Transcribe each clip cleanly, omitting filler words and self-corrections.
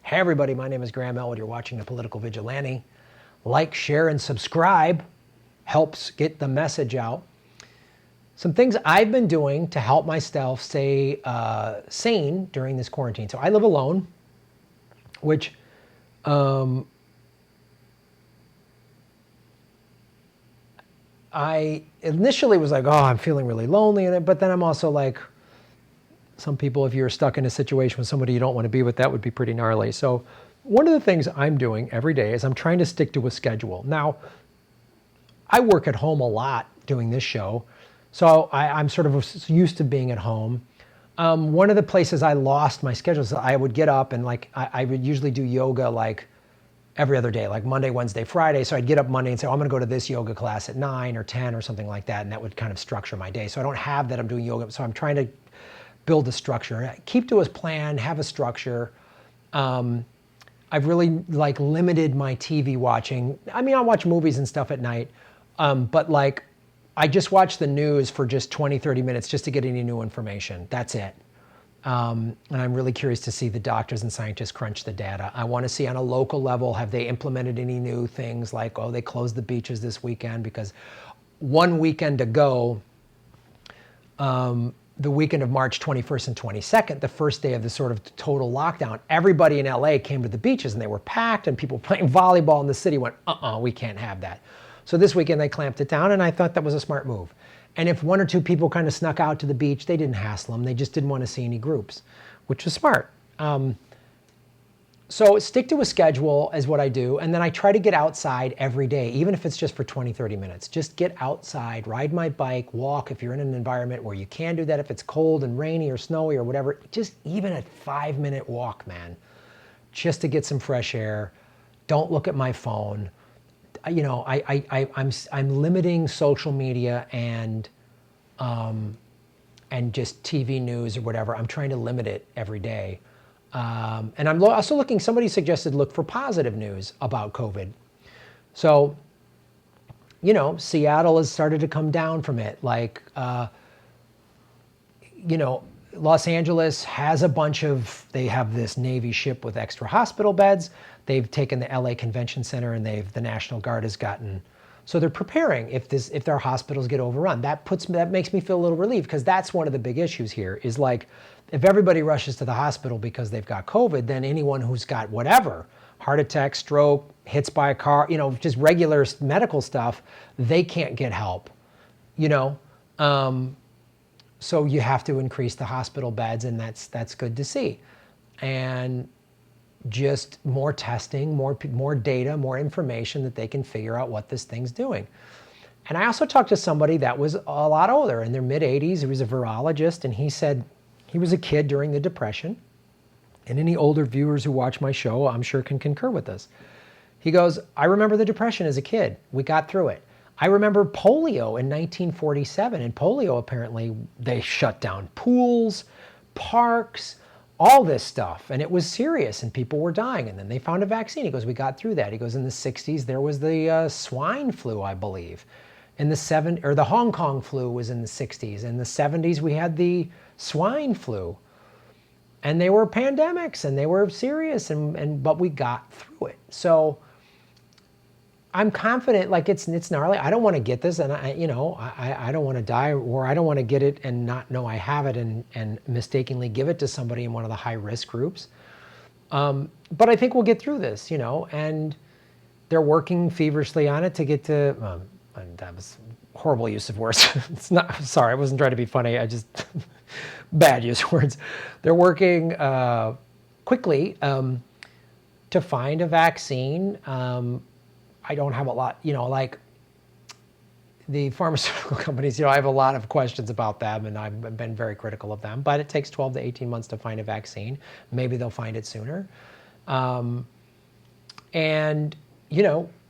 Hey everybody, my name is Graham Elwood. You're watching The Political Vigilante. Like, share, and subscribe helps get the message out. Some things I've been doing to help myself stay sane during this quarantine. So I live alone, which I initially was like, oh, I'm feeling really lonely. But then I'm also like, some people, if you're stuck in a situation with somebody you don't want to be with, that would be pretty gnarly. So one of the things I'm doing every day is I'm trying to stick to a schedule. Now, I work at home a lot doing this show, so I'm sort of used to being at home. One of the places I lost my schedule is I would get up and I would usually do yoga like every other day, like Monday, Wednesday, Friday. So I'd get up Monday and say, oh, I'm going to go to this yoga class at 9 or 10 or something like that. And that would kind of structure my day. So I don't have that I'm doing yoga. So I'm trying to build a structure, keep to a plan, have a structure. I've really limited my TV watching. I mean, I watch movies and stuff at night, but I just watch the news for just 20, 30 minutes just to get any new information. That's it. And I'm really curious to see the doctors and scientists crunch the data. I want to see on a local level, have they implemented any new things like, oh, they closed the beaches this weekend because one weekend ago, the weekend of March 21st and 22nd, the first day of the sort of total lockdown, everybody in LA came to the beaches and they were packed and people playing volleyball in the city went, we can't have that. So this weekend they clamped it down and I thought that was a smart move. And if one or two people kind of snuck out to the beach, they didn't hassle them. They just didn't want to see any groups, which was smart. So stick to a schedule is what I do. And then I try to get outside every day, even if it's just for 20, 30 minutes. Just get outside, ride my bike, walk if you're in an environment where you can do that. If it's cold and rainy or snowy or whatever, just even a 5-minute walk, man, just to get some fresh air. Don't look at my phone. You know, I'm limiting social media and just TV news or whatever. I'm trying to limit it every day. And I'm also looking, somebody suggested look for positive news about COVID. So, you know, Seattle has started to come down from it. Los Angeles has a bunch of, they have this Navy ship with extra hospital beds. They've taken the LA Convention Center and the National Guard has gotten, so they're preparing if their hospitals get overrun. That makes me feel a little relieved because that's one of the big issues here is if everybody rushes to the hospital because they've got COVID, then anyone who's got whatever, heart attack, stroke, hits by a car, just regular medical stuff, they can't get help, So you have to increase the hospital beds and that's good to see. And just more testing, more data, more information that they can figure out what this thing's doing. And I also talked to somebody that was a lot older, in their mid-80s. He was a virologist, and he said he was a kid during the Depression. And any older viewers who watch my show, I'm sure can concur with this. He goes, I remember the Depression as a kid. We got through it. I remember polio in 1947. And polio, apparently, they shut down pools, parks, all this stuff. And it was serious and people were dying. And then they found a vaccine. He goes, we got through that. He goes, in the 60s, there was the swine flu, I believe. In the Hong Kong flu was in the 60s. In the 70s, we had the swine flu. And they were pandemics and they were serious, but we got through it. So I'm confident, it's gnarly. I don't want to get this, and I don't want to die, or I don't want to get it and not know I have it and mistakenly give it to somebody in one of the high-risk groups. But I think we'll get through this, and they're working feverishly on it to get to, that was horrible use of words. Sorry, I wasn't trying to be funny. I just, bad use of words. They're working quickly to find a vaccine. I don't have a lot, the pharmaceutical companies, I have a lot of questions about them and I've been very critical of them, but it takes 12 to 18 months to find a vaccine. Maybe they'll find it sooner.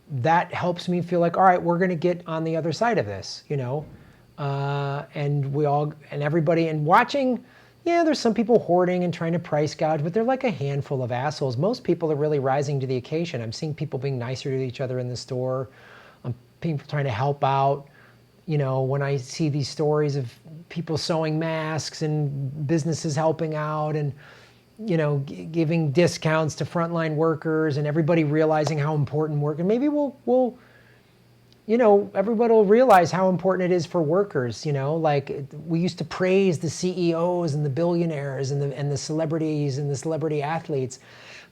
That helps me feel like, all right, we're going to get on the other side of this, and everybody, and watching, there's some people hoarding and trying to price gouge, but they're like a handful of assholes. Most people are really rising to the occasion. I'm seeing people being nicer to each other in the store. People trying to help out. When I see these stories of people sewing masks and businesses helping out, and giving discounts to frontline workers and everybody realizing how important work, and maybe we'll everybody will realize how important it is for workers. Like we used to praise the CEOs and the billionaires and the celebrities and the celebrity athletes.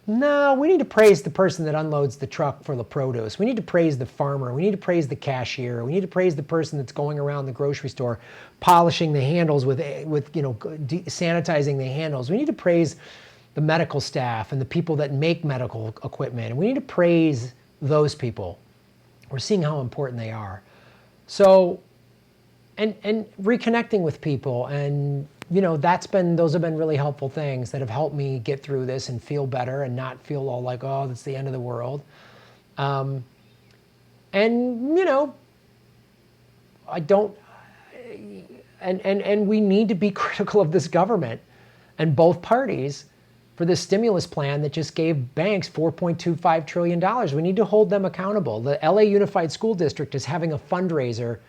No, we need to praise the person that unloads the truck for the produce. We need to praise the farmer. We need to praise the cashier. We need to praise the person that's going around the grocery store, polishing the handles with sanitizing the handles. We need to praise the medical staff and the people that make medical equipment. And we need to praise those people. We're seeing how important they are. So, and reconnecting with people, and those have been really helpful things that have helped me get through this and feel better and not feel all like, oh, that's the end of the world. I don't, and we need to be critical of this government and both parties for this stimulus plan that just gave banks $4.25 trillion. We need to hold them accountable. The LA Unified School District is having a fundraiser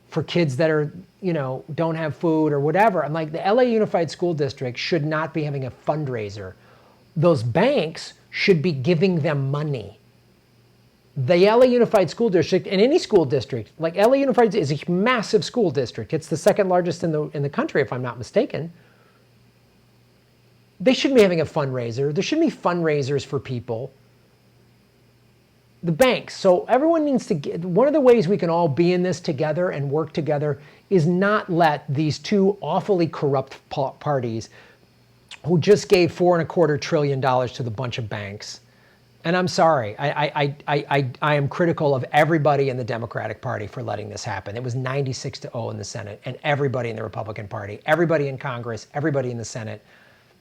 for kids that are, don't have food or whatever. I'm like, the LA Unified School District should not be having a fundraiser. Those banks should be giving them money. The LA Unified School District, and any school district, like LA Unified is a massive school district. It's the second largest in the country, if I'm not mistaken. They shouldn't be having a fundraiser. There shouldn't be fundraisers for people. The banks. So everyone needs to get, one of the ways we can all be in this together and work together is not let these two awfully corrupt parties who just gave $4.25 trillion to the bunch of banks. And I'm sorry, I am critical of everybody in the Democratic Party for letting this happen. It was 96-0 in the Senate, and everybody in the Republican Party, everybody in Congress, everybody in the Senate.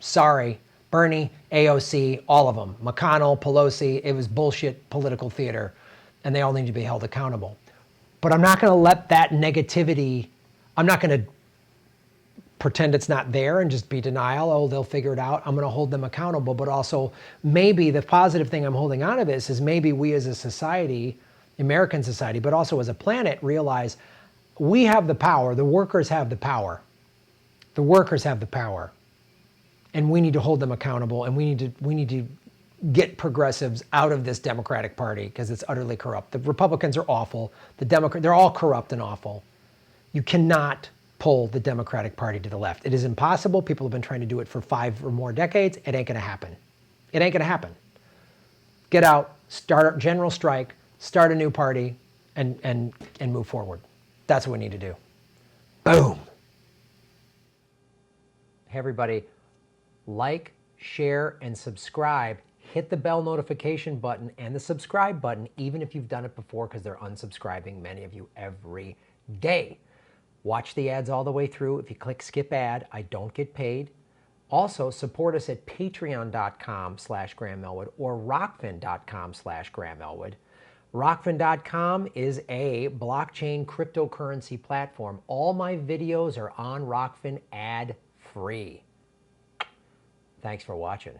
Sorry, Bernie, AOC, all of them. McConnell, Pelosi, it was bullshit political theater, and they all need to be held accountable. But I'm not going to let that negativity, I'm not going to pretend it's not there and just be denial. Oh, they'll figure it out. I'm going to hold them accountable. But also, maybe the positive thing I'm holding out of this is maybe we as a society, American society, but also as a planet, realize we have the power. The workers have the power. The workers have the power. And we need to hold them accountable, and we need to get progressives out of this Democratic Party because it's utterly corrupt. The Republicans are awful. They're all corrupt and awful. You cannot pull the Democratic Party to the left. It is impossible. People have been trying to do it for 5 or more decades. It ain't going to happen. It ain't going to happen. Get out, start a general strike, start a new party, and move forward. That's what we need to do. Boom. Hey, everybody. Like, share, and subscribe. Hit the bell notification button and the subscribe button, even if you've done it before, because they're unsubscribing, many of you, every day. Watch the ads all the way through. If you click skip ad, I don't get paid. Also, support us at patreon.com/GrahamElwood or rockfin.com/GrahamElwood. Rockfin.com is a blockchain cryptocurrency platform. All my videos are on Rockfin ad-free. Thanks for watching.